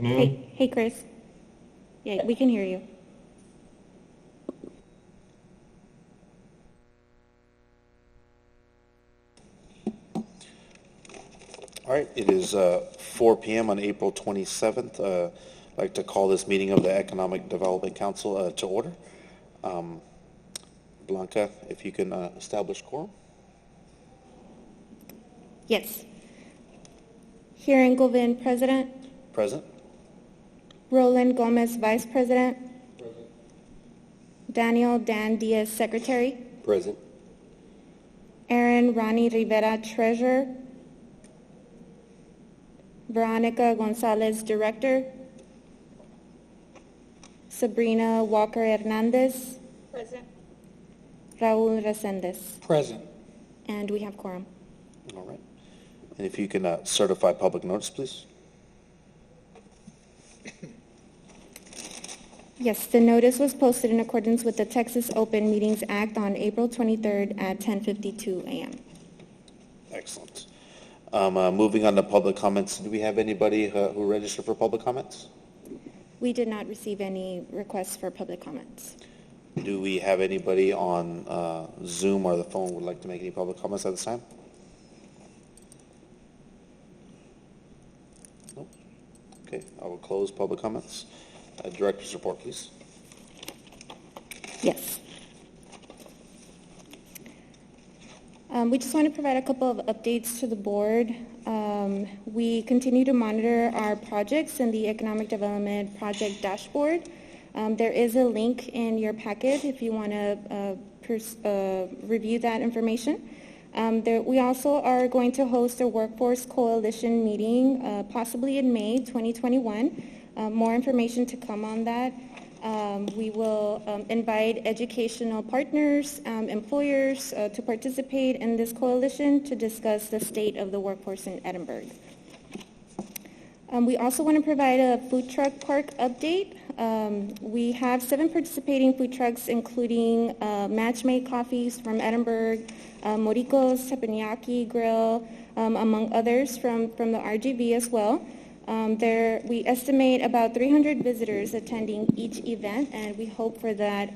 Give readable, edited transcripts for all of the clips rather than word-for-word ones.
afternoon. Hey, Chris. Yeah, we can hear you. All right, it is 4 p.m. on April 27th. I'd like to call this meeting of the Economic Development Council to order. Blanca, if you can establish quorum. Yes. Here Engelvin, President. Present. Roland Gomez, Vice President. Present. Daniel Dan Diaz, Secretary. Present. Aaron Ronnie Rivera, Treasurer. Veronica Gonzalez, Director. Sabrina Walker Hernandez. Present. Raul Resendez. Present. And we have quorum. All right. And if you can certify public notice, please. Yes, the notice was posted in accordance with the Texas Open Meetings Act on April 23rd at 10:52 a.m. Excellent. Moving on to public comments. Do we have anybody who registered for public comments? We did not receive any requests for public comments. Do we have anybody on Zoom or the phone who would like to make any public comments at this time? Nope. Okay, I will close public comments. Director's report, please. Yes. We just want to provide a couple of updates to the board. We continue to monitor our projects in the Economic Development Project Dashboard. There is a link in your packet if you want to review that information. We also are going to host a Workforce Coalition meeting, possibly in May 2021. More information to come on that. We will invite educational partners, employers to participate in this coalition to discuss the state of the workforce in Edinburg. We also want to provide a food truck park update. We have 7 participating food trucks, including Match-Made Coffees from Edinburg, Moriko's Teppanyaki Grill, among others from the RGV as well. We estimate about 300 visitors attending each event, and we hope for that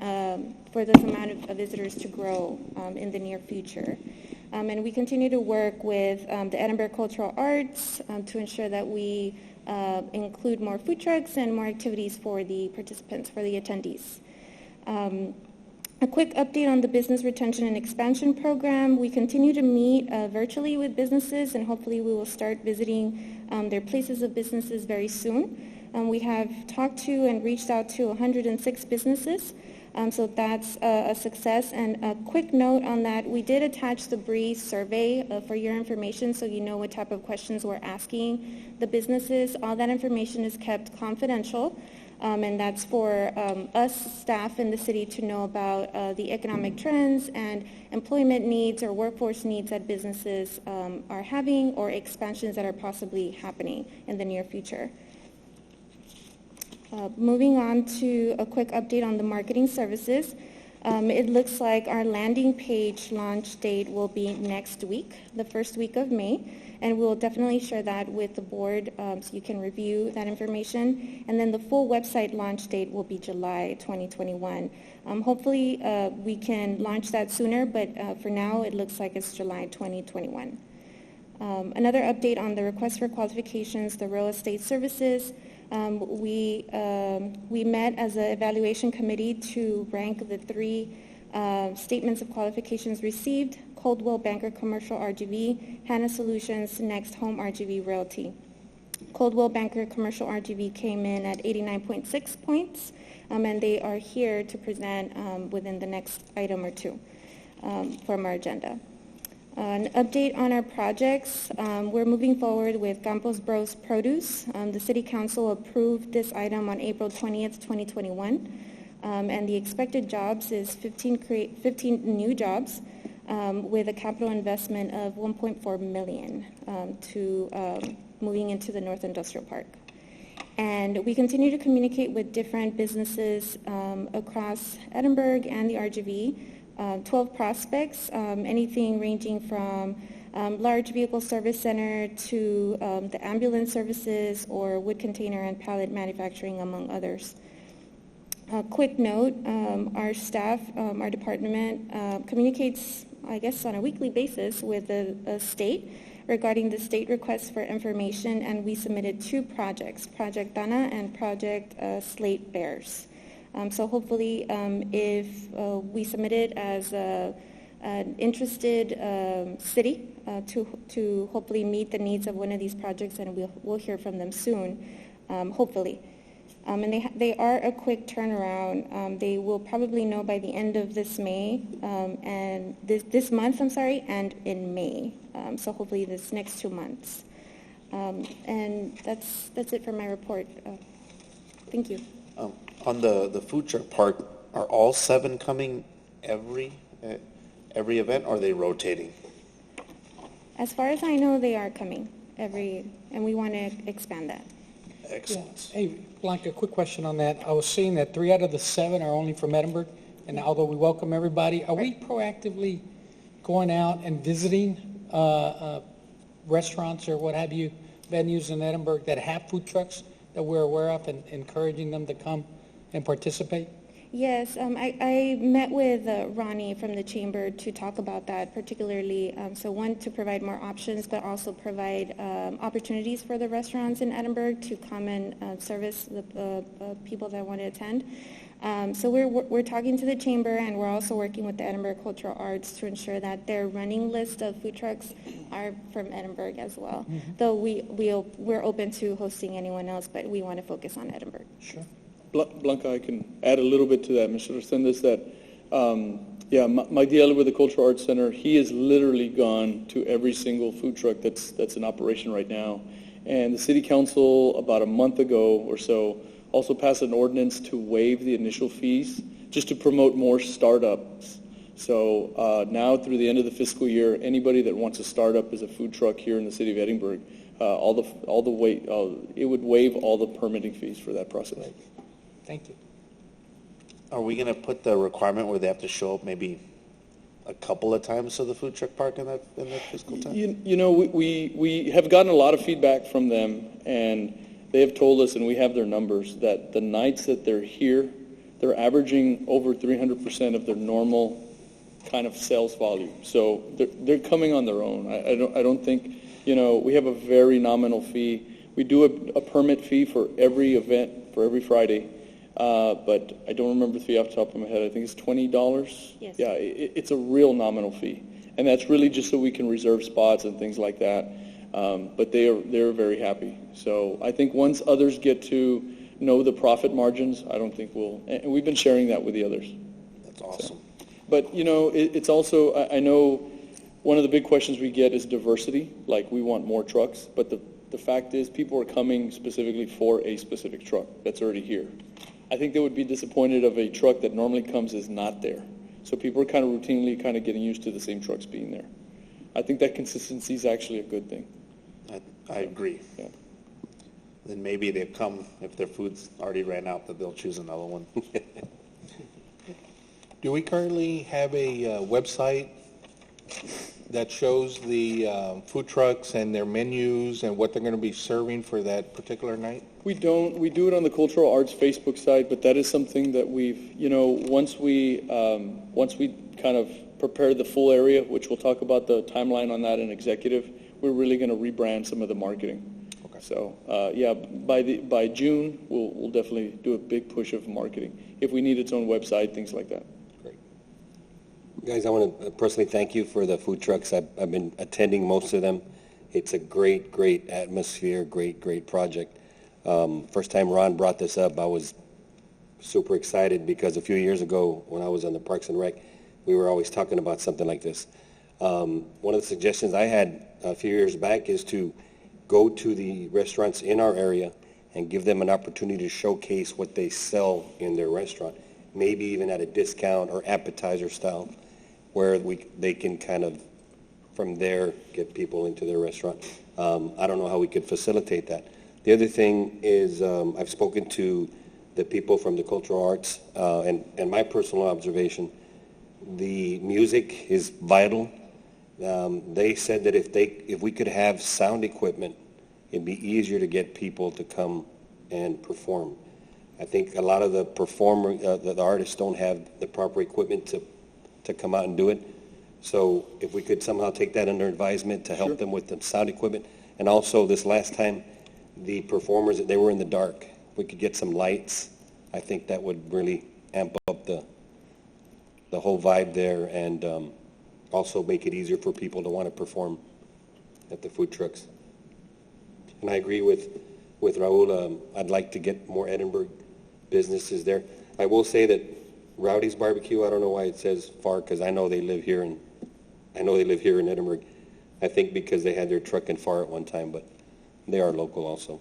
for this amount of visitors to grow in the near future. And we continue to work with the Edinburg Cultural Arts to ensure that we include more food trucks and more activities for the participants, for the attendees. A quick update on the Business Retention and Expansion Program. We continue to meet virtually with businesses, and hopefully we will start visiting their places of businesses very soon. We have talked to and reached out to 106 businesses, so that's a success. And a quick note on that, we did attach the BREE survey for your information, so you know what type of questions we're asking the businesses. All that information is kept confidential. And that's for us, staff in the city, to know about the economic trends and employment needs or workforce needs that businesses are having, or expansions that are possibly happening in the near future. Moving on to a quick update on the marketing services. It looks like our landing page launch date will be next week, the first week of May. And we'll definitely share that with the board so you can review that information. And then the full website launch date will be July 2021. Hopefully we can launch that sooner, but for now it looks like it's July 2021. Another update on the request for qualifications, the real estate services. We met as an evaluation committee to rank the 3 statements of qualifications received: Coldwell Banker Commercial RGV, Hannah Solutions, Next Home RGV Realty. Coldwell Banker Commercial RGV came in at 89.6 points, and they are here to present within the next item or 2 from our agenda. An update on our projects. We're moving forward with Campos Bros Produce. The City Council approved this item on April 20th, 2021, and the expected jobs is 15 new jobs. With a capital investment of $1.4 million to moving into the North Industrial Park. And we continue to communicate with different businesses across Edinburg and the RGV, 12 prospects, anything ranging from large vehicle service center to the ambulance services or wood container and pallet manufacturing, among others. A quick note, our staff, our department communicates, I guess, on a weekly basis with the state regarding the state request for information, and we submitted 2 projects, Project Dana and Project Slate Bears. So hopefully, if we submit it as an interested city to hopefully meet the needs of one of these projects, and we'll hear from them soon, hopefully. And they are a quick turnaround. They will probably know by the end of this May, and this month, and in May. So hopefully this next 2 months. And that's it for my report. Thank you. On the food truck park, are all 7 coming every event, or are they rotating? As far as I know, they are coming and we want to expand that. Excellent. Yeah. Hey, Blanca, quick question on that. I was seeing that 3 out of the 7 are only from Edinburg, and although we welcome everybody, are we proactively going out and visiting restaurants or what have you, venues in Edinburg that have food trucks that we're aware of and encouraging them to come and participate? Yes, I met with Ronnie from the Chamber to talk about that particularly. So one, to provide more options, but also provide opportunities for the restaurants in Edinburg to come and service the people that want to attend. So we're talking to the Chamber, and we're also working with the Edinburgh Cultural Arts to ensure that their running list of food trucks are from Edinburgh as well. Mm-hmm. Though we're open to hosting anyone else, but we want to focus on Edinburgh. Sure. Blanca, I can add a little bit to that, Mr. Resendez, that, my dealer with the Cultural Arts Center, he has literally gone to every single food truck that's in operation right now. And the City Council, about a month ago or so, also passed an ordinance to waive the initial fees just to promote more startups. So now through the end of the fiscal year, anybody that wants to start up as a food truck here in the city of Edinburgh, it would waive all the permitting fees for that process. Right. Thank you. Are we going to put the requirement where they have to show up maybe a couple of times to the food truck park in that fiscal time? We have gotten a lot of feedback from them, and they have told us, and we have their numbers, that the nights that they're here, they're averaging over 300% of their normal kind of sales volume. So they're coming on their own. I don't think, we have a very nominal fee. We do a permit fee for every event, for every Friday. But I don't remember the fee off the top of my head. I think it's $20. Yes. Yeah, it's a real nominal fee, and that's really just so we can reserve spots and things like that. But they're very happy. So I think once others get to know the profit margins, I don't think and we've been sharing that with the others. That's awesome. So, but it's also, I know one of the big questions we get is diversity. Like, we want more trucks, but the fact is people are coming specifically for a specific truck that's already here. I think they would be disappointed of a truck that normally comes is not there. So people are kind of routinely getting used to the same trucks being there. I think that consistency is actually a good thing. I agree. Yeah. Then maybe they'll come, if their food's already ran out, that they'll choose another one. Do we currently have a website that shows the food trucks and their menus and what they're going to be serving for that particular night? We don't. We do it on the Cultural Arts Facebook site, but that is something that we've, once we kind of prepare the full area, which we'll talk about the timeline on that in executive, we're really going to rebrand some of the marketing. Okay. So, by June, we'll definitely do a big push of marketing. If we need its own website, things like that. Great. Guys, I want to personally thank you for the food trucks. I've been attending most of them. It's a great atmosphere, great project. First time Ron brought this up, I was super excited because a few years ago when I was on the Parks and Rec, we were always talking about something like this. One of the suggestions I had a few years back is to go to the restaurants in our area and give them an opportunity to showcase what they sell in their restaurant, maybe even at a discount or appetizer style, where they can kind of from there get people into their restaurant. I don't know how we could facilitate that. The other thing is I've spoken to the people from the cultural arts, and my personal observation, the music is vital, They said that if we could have sound equipment, it'd be easier to get people to come and perform. I think a lot of the the artists don't have the proper equipment to come out and do it. So if we could somehow take that under advisement to help them with the sound equipment. And also this last time, the performers, they were in the dark. If we could get some lights, I think that would really amp up the whole vibe there, and also make it easier for people to want to perform at the food trucks. And I agree with Raul. I'd like to get more Edinburg businesses there. I will say that Rowdy's Barbecue, I don't know why it says far, because I know they live here in Edinburg. I think because they had their truck in Far at one time, but they are local also.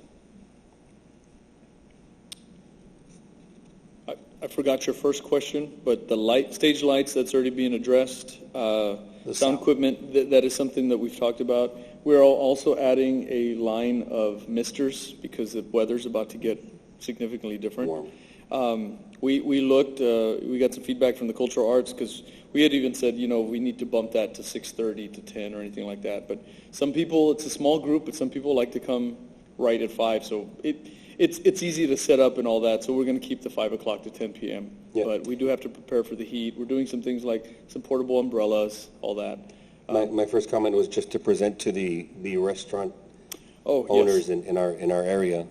I forgot your first question, but the stage lights, that's already being addressed. Sound equipment, that is something that we've talked about. We're also adding a line of misters because the weather's about to get significantly different. Warm. We looked, we got some feedback from the cultural arts because we had even said, we need to bump that to 6:30 to 10 or anything like that. But some people, it's a small group, but some people like to come right at 5. So it's easy to set up and all that. So we're going to keep the 5 o'clock to 10 p.m. Yeah. But we do have to prepare for the heat. We're doing some things like some portable umbrellas, all that. My first comment was just to present to the restaurant Oh, owners yes. in our area,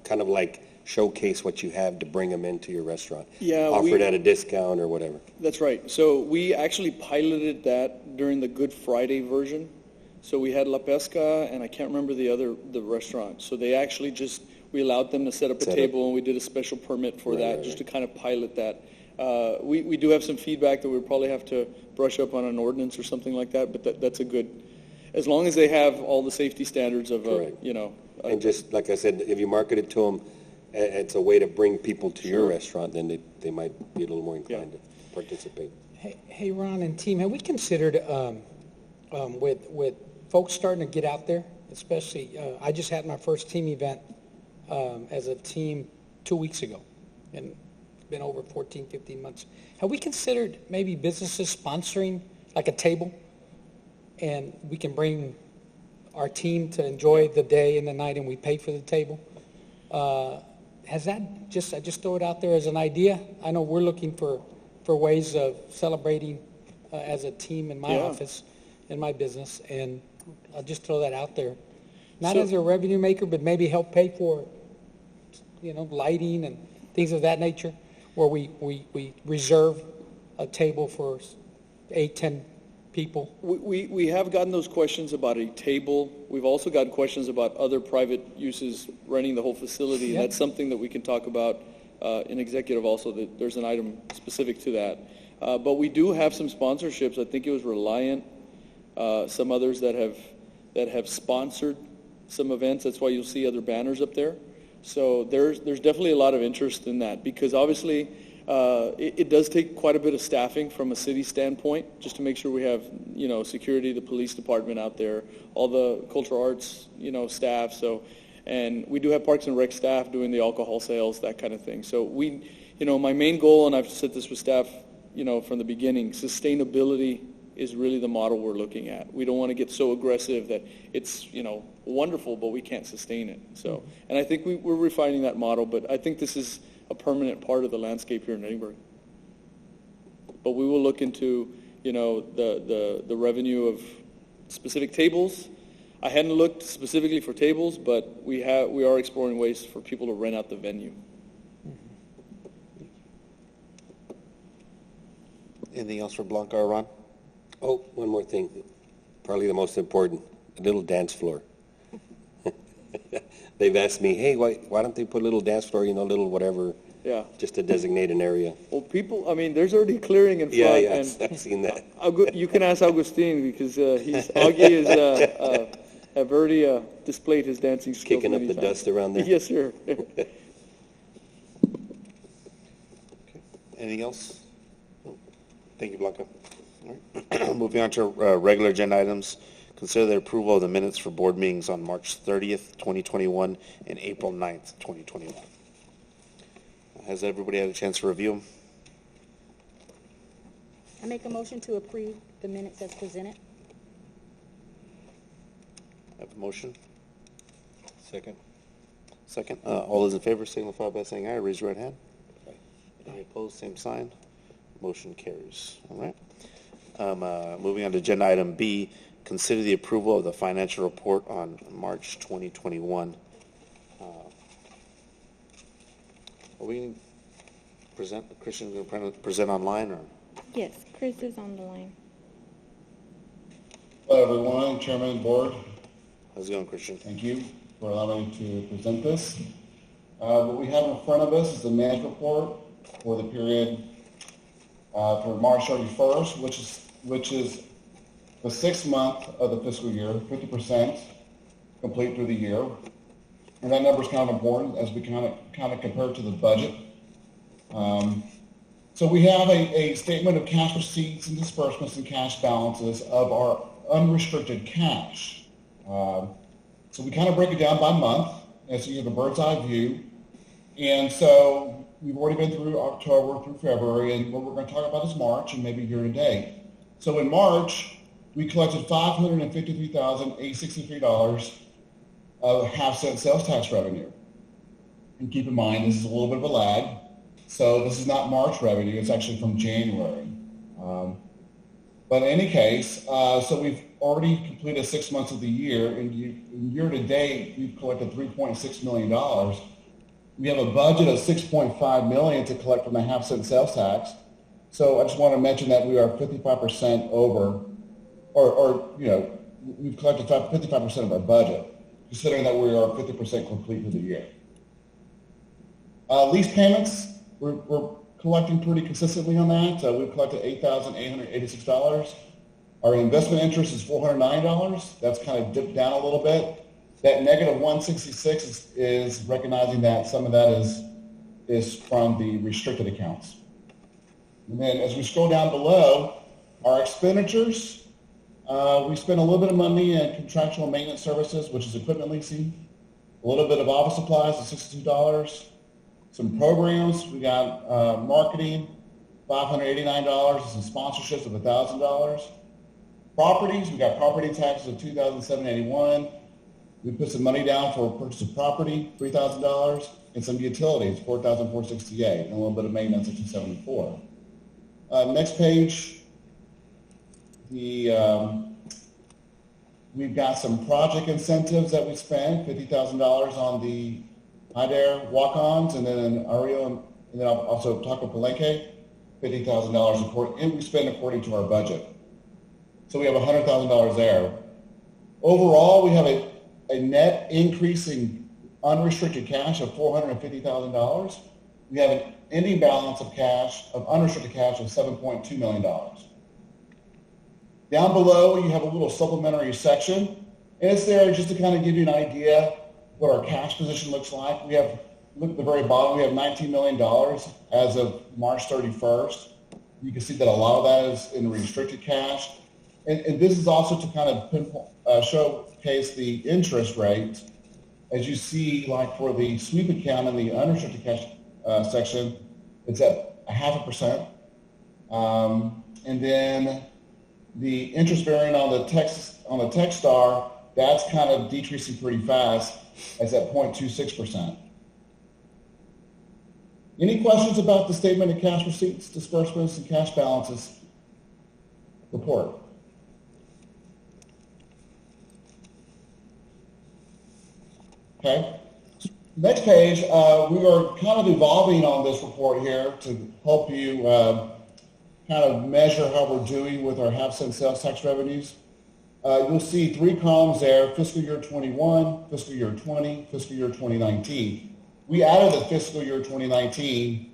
kind of like showcase what you have to bring them into your restaurant. Yeah, Offer it at a discount or whatever. That's right. So we actually piloted that during the Good Friday version. So we had La Pesca, and I can't remember the restaurant. So they actually we allowed them to set up a table, and we did a special permit for that just to kind of pilot that. We do have some feedback that we probably have to brush up on an ordinance or something like that, but that's a good, as long as they have all the safety standards of, Correct. And just like I said, if you market it to them, it's a way to bring people to your restaurant, then they might be a little more inclined to participate. Hey, Ron and team, have we considered, with folks starting to get out there, especially, I just had my first team event as a team 2 weeks ago, and it's been over 14, 15 months. Have we considered maybe businesses sponsoring like a table, and we can bring our team to enjoy the day and the night, and we pay for the table? Has that I just throw it out there as an idea? I know we're looking for ways of celebrating as a team in my office, in my business, and I'll just throw that out there. Not as a revenue maker, but maybe help pay for, lighting and things of that nature, where we reserve a table for 8, 10 people. We have gotten those questions about a table. We've also gotten questions about other private uses running the whole facility. Yep. That's something that we can talk about in executive also, that there's an item specific to that. But we do have some sponsorships. I think it was Reliant, some others that have sponsored some events. That's why you'll see other banners up there. So there's definitely a lot of interest in that, because obviously it does take quite a bit of staffing from a city standpoint, just to make sure we have, security, the police department out there, all the cultural arts, staff. So, and we do have Parks and Rec staff doing the alcohol sales, that kind of thing. So my main goal, and I've said this with staff, from the beginning, sustainability is really the model we're looking at. We don't want to get so aggressive that it's, wonderful, but we can't sustain it. So, and I think we're refining that model, but I think this is a permanent part of the landscape here in Edinburg. But we will look into, the revenue of specific tables. I hadn't looked specifically for tables, but we are exploring ways for people to rent out the venue. Anything else for Blanca or Ron? Oh, one more thing, probably the most important, a little dance floor. They've asked me, hey, why don't they put a little dance floor, little whatever, just to designate an area. Well, there's already clearing in front. Yeah, and I've seen that. You can ask Augustine, because Augie have already displayed his dancing skills. Kicking up many the times. dust around there. Yes, sir. Anything else? Thank you, Blanca. All right. Moving on to regular agenda items. Consider the approval of the minutes for board meetings on March 30th, 2021 and April 9th, 2021. Has everybody had a chance to review them? make a motion to approve the minutes as presented. Have a motion? Second. Second. All those in favor signify by saying aye. Raise your right hand. Any opposed, same sign. Motion carries. All right. Moving on to agenda item B, consider the approval of the financial report on March 2021. Are we going to present, Christian, going to present online, or? Yes, Chris is on the line. Hello, everyone. Chairman and board, How's it going, Christian? thank you for allowing me to present this. What we have in front of us is the management report for the period for March 31st, which is the 6th month of the fiscal year, 50% complete through the year. And that number is kind of important as we kind of compare it to the budget. So we have a statement of cash receipts and disbursements and cash balances of our unrestricted cash. So we kind of break it down by month, and so you have a bird's eye view. And so we've already been through October through February, and what we're going to talk about is March and maybe year to date. So in March, we collected $553,863 of half-cent sales tax revenue. And keep in mind, this is a little bit of a lag. So this is not March revenue, it's actually from January. But in any case, so we've already completed 6 months of the year, and year to date, we've collected $3.6 million. We have a budget of $6.5 million to collect from the half-cent sales tax. So I just want to mention that we are 55% over, or we've collected 55% of our budget, considering that we are 50% complete for the year. Lease payments, we're collecting pretty consistently on that. We've collected $8,886. Our investment interest is $409. That's kind of dipped down a little bit. That negative 166 is recognizing that some of that is from the restricted accounts. And then as we scroll down below, our expenditures, we spend a little bit of money in contractual maintenance services, which is equipment leasing, a little bit of office supplies at $62, some programs, we got marketing, $589, some sponsorships of $1,000. Properties, we got property taxes of $2,781. We put some money down for purchase of property, $3,000, and some utilities, $4,468, and a little bit of maintenance at $274. Next page, we've got some project incentives that we spent, $50,000 on the Hyder walk-ons, and then in Ario, and then also Taco Palenque, $50,000, and we spend according to our budget. So we have $100,000 there. Overall, we have a net increase in unrestricted cash of $450,000. We have an ending balance of unrestricted cash of $7.2 million. Down below, you have a little supplementary section, and it's there just to kind of give you an idea what our cash position looks like. We have, look at the very bottom, we have $19 million as of March 31st. You can see that a lot of that is in restricted cash. And this is also to kind of showcase the interest rate. As you see, like for the sweep account in the unrestricted cash section, it's at 0.5%. And then the interest bearing on the Techstar, that's kind of decreasing pretty fast. It's at 0.26%. Any questions about the statement of cash receipts, disbursements, and cash balances report? Okay. Next page, we are kind of evolving on this report here to help you kind of measure how we're doing with our half-cent sales tax revenues. You'll see 3 columns there, fiscal year 21, fiscal year 20, fiscal year 2019. We added the fiscal year 2019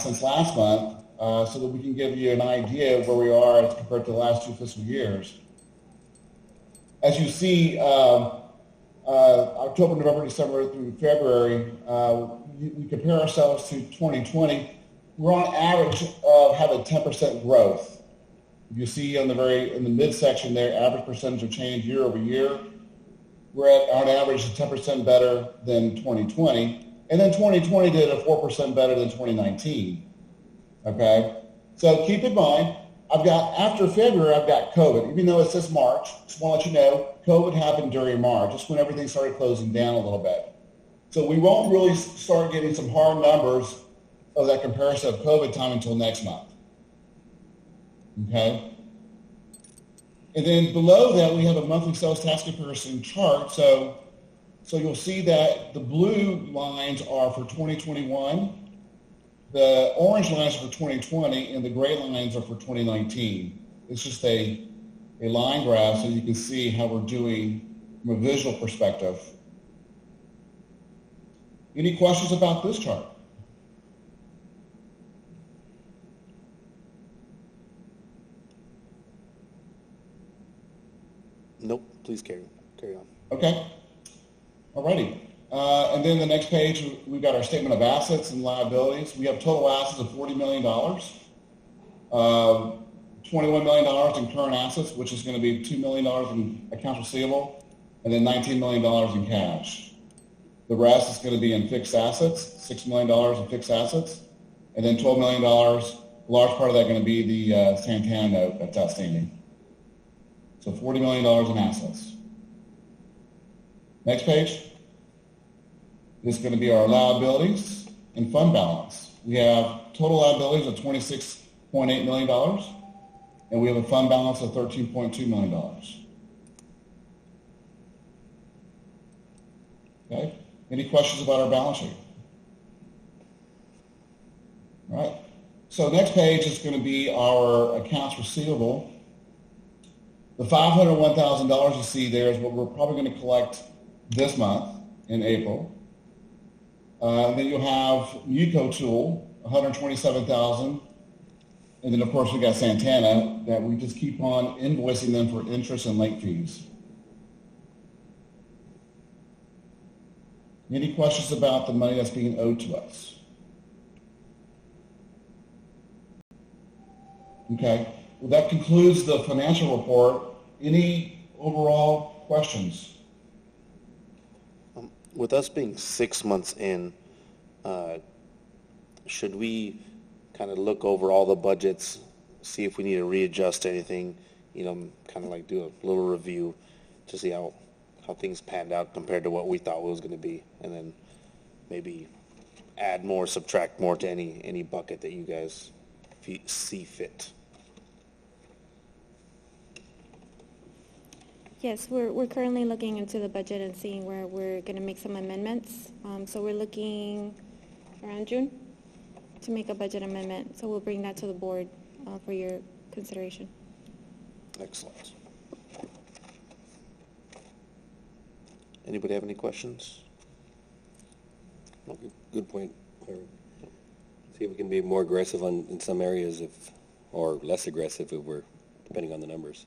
since last month so that we can give you an idea of where we are as compared to the last 2 fiscal years. As you see, October, November, December through February, we compare ourselves to 2020. We're on average have a 10% growth. You see in the midsection there, average percentage of change year over year. We're at on average 10% better than 2020, and then 2020 did a 4% better than 2019. Okay, so keep in mind I've got, after February, I've got COVID. Even though it says March, just want to let you know, COVID happened during March, just when everything started closing down a little bit. So we won't really start getting some hard numbers of that comparison of COVID time until next month. Okay? And then below that, we have a monthly sales tax comparison chart. So you'll see that the blue lines are for 2021, the orange lines are for 2020, and the gray lines are for 2019. It's just a line graph so you can see how we're doing from a visual perspective. Any questions about this chart? Nope, please carry on. Okay. Alrighty. And then the next page, we've got our statement of assets and liabilities. We have total assets of $40 million, $21 million in current assets, which is going to be $2 million in accounts receivable, and then $19 million in cash. The rest is going to be in fixed assets, $6 million in fixed assets, and then $12 million, a large part of that going to be the Santana note that's outstanding. So $40 million in assets. Next page is going to be our liabilities and fund balance. We have total liabilities of $26.8 million, and we have a fund balance of $13.2 million. Okay? Any questions about our balance sheet? All right. So next page is going to be our accounts receivable. The $501,000 you see there is what we're probably going to collect this month in April. Then you'll have Uco Tool, $127,000. And then, of course, we got Santana that we just keep on invoicing them for interest and late fees. Any questions about the money that's being owed to us? Okay. Well, that concludes the financial report. Any overall questions? With us being 6 months in, should we kind of look over all the budgets, see if we need to readjust anything, kind of like do a little review to see how things panned out compared to what we thought it was going to be, and then maybe add more, subtract more to any bucket that you guys see fit? Yes, we're currently looking into the budget and seeing where we're going to make some amendments. So we're looking around June to make a budget amendment. So we'll bring that to the board for your consideration. Excellent. Anybody have any questions? Good point, Larry. See if we can be more aggressive in some areas or less aggressive if we're, depending on the numbers.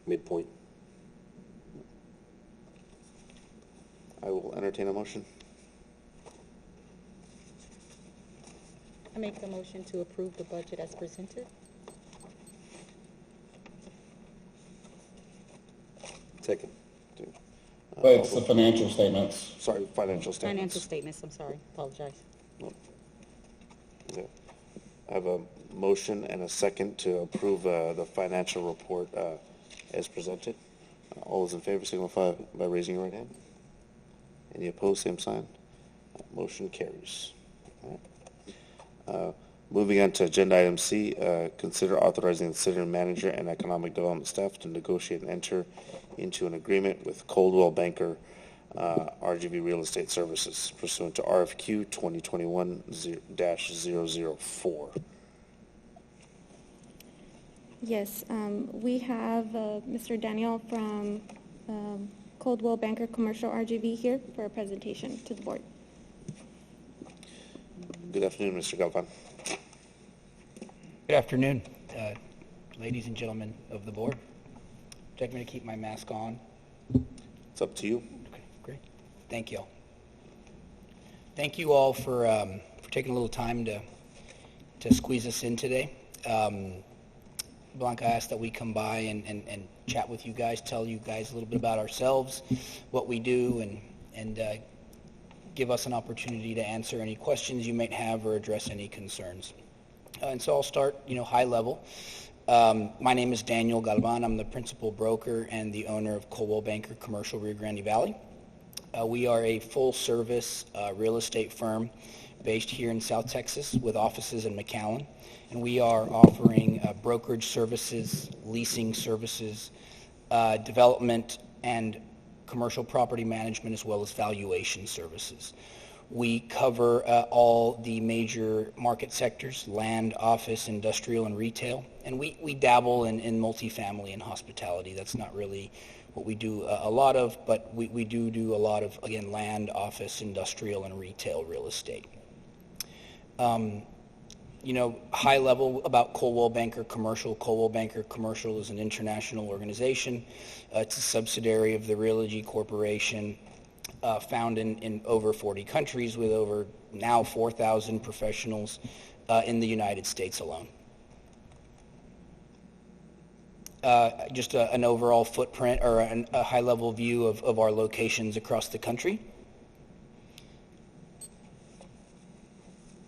Midpoint. I will entertain a motion. I make the motion to approve the budget as presented. Second. But it's the financial statements. Sorry, financial statements. Financial statements, I'm sorry, apologize. Okay. I have a motion and a second to approve the financial report as presented. All those in favor signify by raising your right hand. Any opposed, same sign. Motion carries. All right. Moving on to agenda item C, consider authorizing the city manager and economic development staff to negotiate and enter into an agreement with Coldwell Banker RGV Real Estate Services pursuant to RFQ 2021-004. Yes, we have Mr. Daniel from Coldwell Banker Commercial RGV here for a presentation to the board. Good afternoon, Mr. Galvan. Good afternoon, ladies and gentlemen of the board. Would you like me to keep my mask on? It's up to you. Okay, great. Thank you all. Thank you all for taking a little time to squeeze us in today. Blanca asked that we come by and chat with you guys, tell you guys a little bit about ourselves, what we do, and give us an opportunity to answer any questions you might have or address any concerns. And so I'll start, high level. My name is Daniel Galvan. I'm the principal broker and the owner of Coldwell Banker Commercial Rio Grande Valley. We are a full-service real estate firm based here in South Texas with offices in McAllen. And we are offering brokerage services, leasing services, development, and commercial property management, as well as valuation services. We cover all the major market sectors: land, office, industrial, and retail. And we dabble in multifamily and hospitality. That's not really what we do a lot of, but we do a lot of, again, land, office, industrial, and retail real estate. High level about Coldwell Banker Commercial. Coldwell Banker Commercial is an international organization. It's a subsidiary of the Realogy Corporation, found in over 40 countries with over now 4,000 professionals in the United States alone. Just an overall footprint or a high-level view of our locations across the country.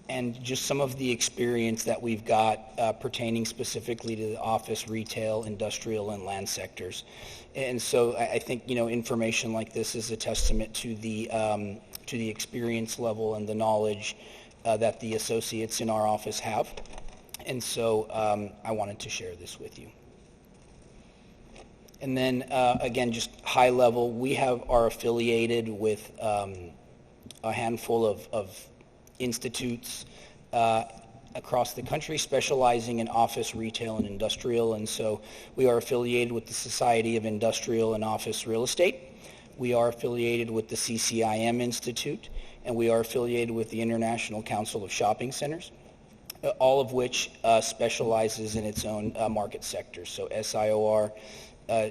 And just some of the experience that we've got pertaining specifically to the office, retail, industrial, and land sectors. And so I think, information like this is a testament to the experience level and the knowledge that the associates in our office have. And so I wanted to share this with you. And then, again, just high level, we are affiliated with a handful of institutes across the country specializing in office, retail, and industrial. And so we are affiliated with the Society of Industrial and Office Real Estate. We are affiliated with the CCIM Institute, and we are affiliated with the International Council of Shopping Centers, all of which specializes in its own market sectors. So SIOR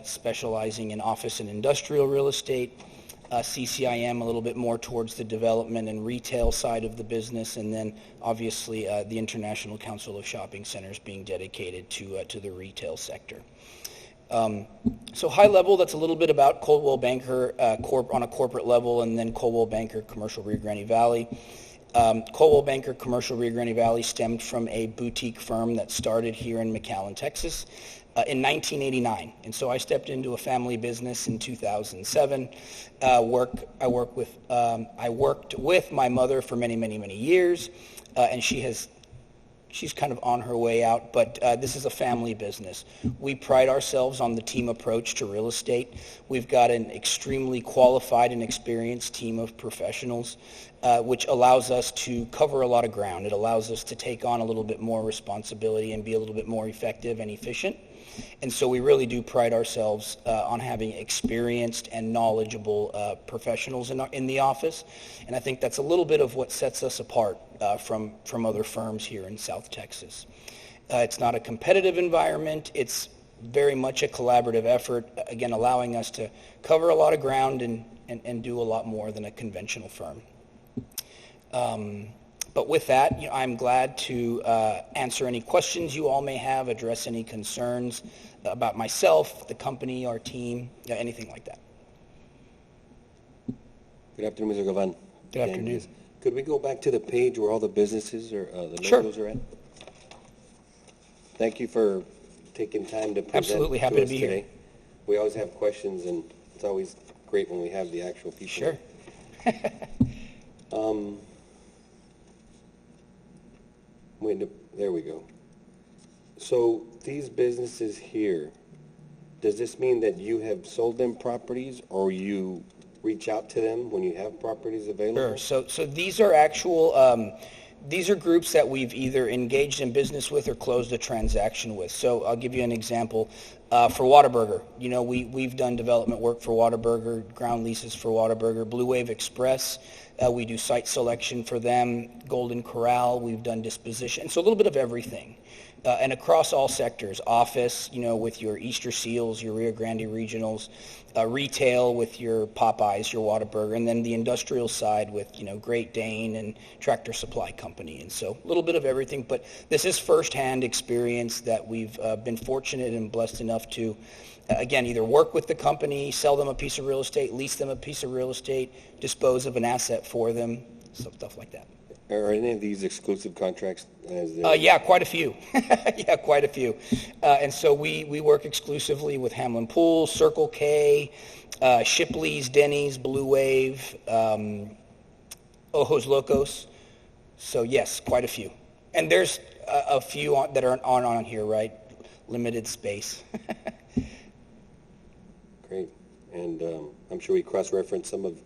specializing in office and industrial real estate, CCIM a little bit more towards the development and retail side of the business, and then obviously the International Council of Shopping Centers being dedicated to the retail sector. So high level, that's a little bit about Coldwell Banker on a corporate level, and then Coldwell Banker Commercial Rio Grande Valley. Coldwell Banker Commercial Rio Grande Valley stemmed from a boutique firm that started here in McAllen, Texas, in 1989. And so I stepped into a family business in 2007. I worked with my mother for many, many, many years, and she's kind of on her way out, but this is a family business. We pride ourselves on the team approach to real estate. We've got an extremely qualified and experienced team of professionals, which allows us to cover a lot of ground. It allows us to take on a little bit more responsibility and be a little bit more effective and efficient. And so we really do pride ourselves on having experienced and knowledgeable professionals in the office. And I think that's a little bit of what sets us apart from other firms here in South Texas. It's not a competitive environment. It's very much a collaborative effort, again, allowing us to cover a lot of ground and do a lot more than a conventional firm. But with that, I'm glad to answer any questions you all may have, address any concerns about myself, the company, our team, anything like that. Good afternoon, Mr. Gavan. Good afternoon. Could we go back to the page where all the businesses or the Sure. logos are at? Thank you for taking time to present Absolutely, happy to to us be here. today. We always have questions, and it's always great when we have the actual people. Sure. There we go. So these businesses here, does this mean that you have sold them properties, or you reach out to them when you have properties available? Sure. So these are actual, these are groups that we've either engaged in business with or closed a transaction with. So I'll give you an example. For Whataburger, we've done development work for Whataburger, ground leases for Whataburger, Blue Wave Express. We do site selection for them. Golden Corral, we've done disposition. So a little bit of everything. And across all sectors, office, with your Easter Seals, your Rio Grande Regionals, retail with your Popeyes, your Whataburger, and then the industrial side with, Great Dane and Tractor Supply Company. And so a little bit of everything, but this is firsthand experience that we've been fortunate and blessed enough to, again, either work with the company, sell them a piece of real estate, lease them a piece of real estate, dispose of an asset for them, stuff like that. Are any of these exclusive contracts? Yeah, quite a few. Yeah, quite a few. And so we work exclusively with Hamlin Pool, Circle K, Shipley's, Denny's, Blue Wave, Ojos Locos. So yes, quite a few. And there's a few that are on here, right? Limited space. Great. And I'm sure we cross-reference some of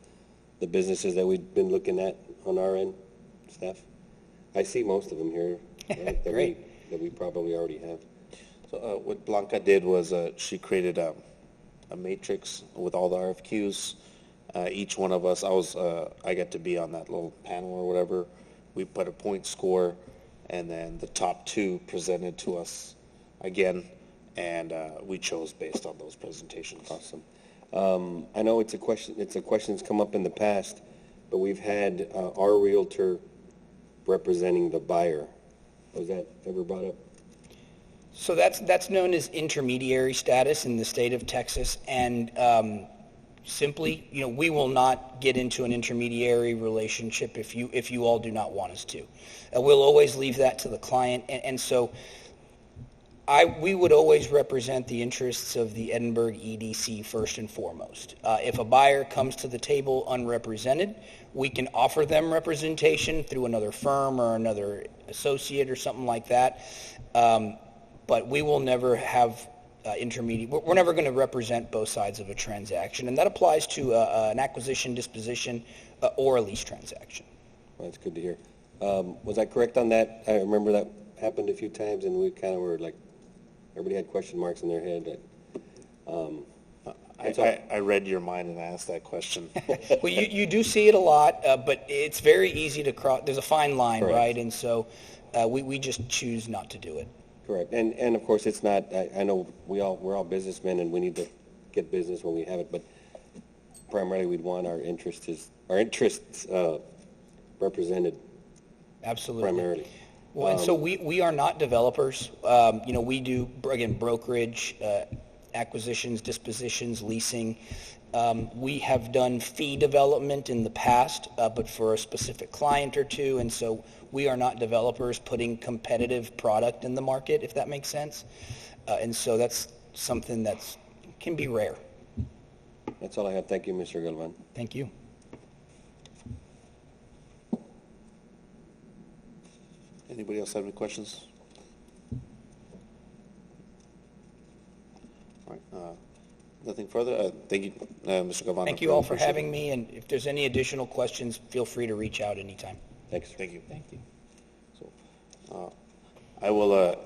the businesses that we've been looking at on our end, staff. I see most of them here. Right, Great. that we probably already have. So what Blanca did was she created a matrix with all the RFQs. Each one of us, I got to be on that little panel or whatever. We put a point score, and then the top two presented to us again, and we chose based on those presentations. Awesome. I know it's a question that's come up in the past, but we've had our realtor representing the buyer. Was that ever brought up? So that's known as intermediary status in the state of Texas, and simply, we will not get into an intermediary relationship if you all do not want us to. We'll always leave that to the client, and so we would always represent the interests of the Edinburg EDC first and foremost. If a buyer comes to the table unrepresented, we can offer them representation through another firm or another associate or something like that. But we will never have intermediate. We're never going to represent both sides of a transaction, and that applies to an acquisition, disposition, or a lease transaction. Well, that's good to hear. Was I correct on that? I remember that happened a few times, and we kind of were like, everybody had question marks in their head. I read your mind and asked that question. Well, you do see it a lot, but it's very easy to cross. There's a fine line, Correct. right? And so we just choose not to do it. Correct. And of course, it's not, I know we're all businessmen and we need to get business when we have it, but primarily we'd want our interests represented. Absolutely. Primarily. Well, and so we are not developers. We do, again, brokerage, acquisitions, dispositions, leasing. We have done fee development in the past, but for a specific client or two, and so we are not developers putting competitive product in the market, if that makes sense. And so that's something that can be rare. That's all I have. Thank you, Mr. Galvan. Thank you. Anybody else have any questions? All right. Nothing further. Thank you, Mr. Galvan. Thank you all for having me, and if there's any additional questions, feel free to reach out anytime. Thanks. Thank you. Thank you. So, I will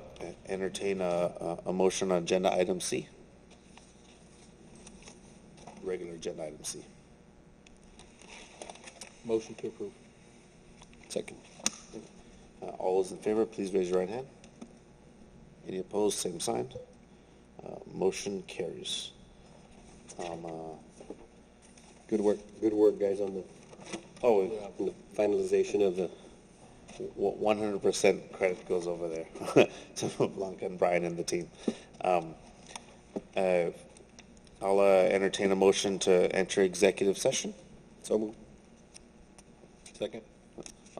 entertain a motion on agenda item C. Regular agenda item C. Motion to approve. Second. All those in favor, please raise your right hand. Any opposed, same sign. Motion carries. Good work, guys, on the finalization of the. 100% credit goes over there to Blanca and Brian and the team. I'll entertain a motion to enter executive session. So moved. Second.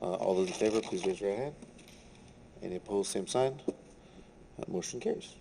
All those in favor, please raise your right hand. Any opposed, same sign. Motion carries.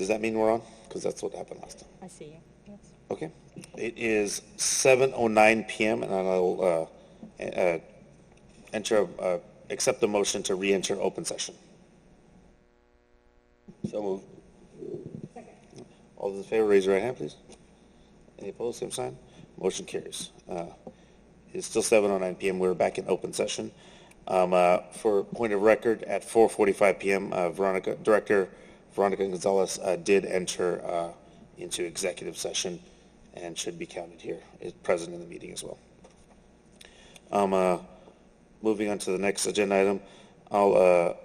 Does that mean we're on? Because that's what happened last time. I see you. Yes. Okay. It is 7:09 PM, and I'll accept the motion to re-enter open session. So moved. All those in favor, raise your right hand, please. Any opposed, same sign. Motion carries. It's still 7:09 PM. We're back in open session. For point of record, at 4:45 PM, Director Veronica Gonzalez did enter into executive session and should be counted here, is present in the meeting as well. Moving on to the next agenda item, I'll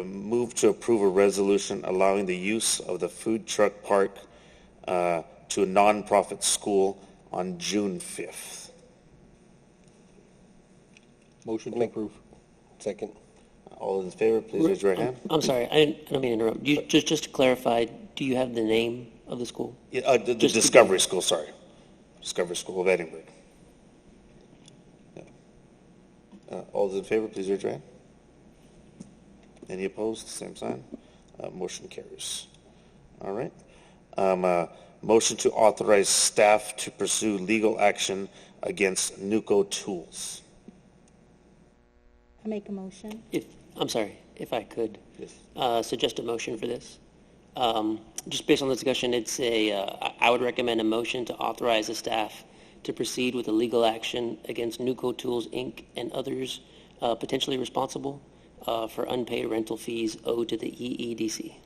move to approve a resolution allowing the use of the food truck park to a nonprofit school on June 5th. Motion to approve. Second. All those in favor, please raise your right hand. I'm sorry, I don't mean to interrupt. Just to clarify, do you have the name of the school? Yeah, the Discovery School, sorry. Discovery School of Edinburg. Yeah. All those in favor, please raise your hand. Any opposed, same sign. Motion carries. All right. Motion to authorize staff to pursue legal action against Nuco Tools. I make a motion. I'm sorry, if I could Yes. suggest a motion for this. Just based on the discussion, I would recommend a motion to authorize the staff to proceed with a legal action against Nuco Tools, Inc. and others potentially responsible for unpaid rental fees owed to the EEDC.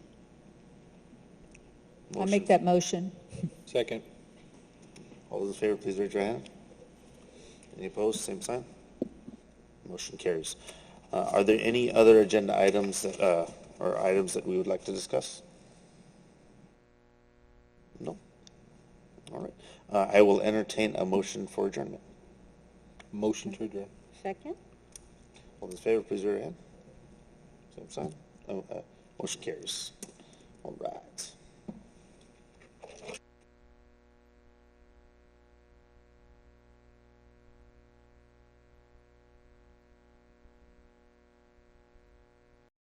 I make that motion. Second. All those in favor, please raise your hand. Any opposed, same sign. Motion carries. Are there any other agenda items or items that we would like to discuss? No? All right. I will entertain a motion for adjournment. Motion to adjourn. Second? All those in favor, please raise your hand. Same sign. Motion carries. All right.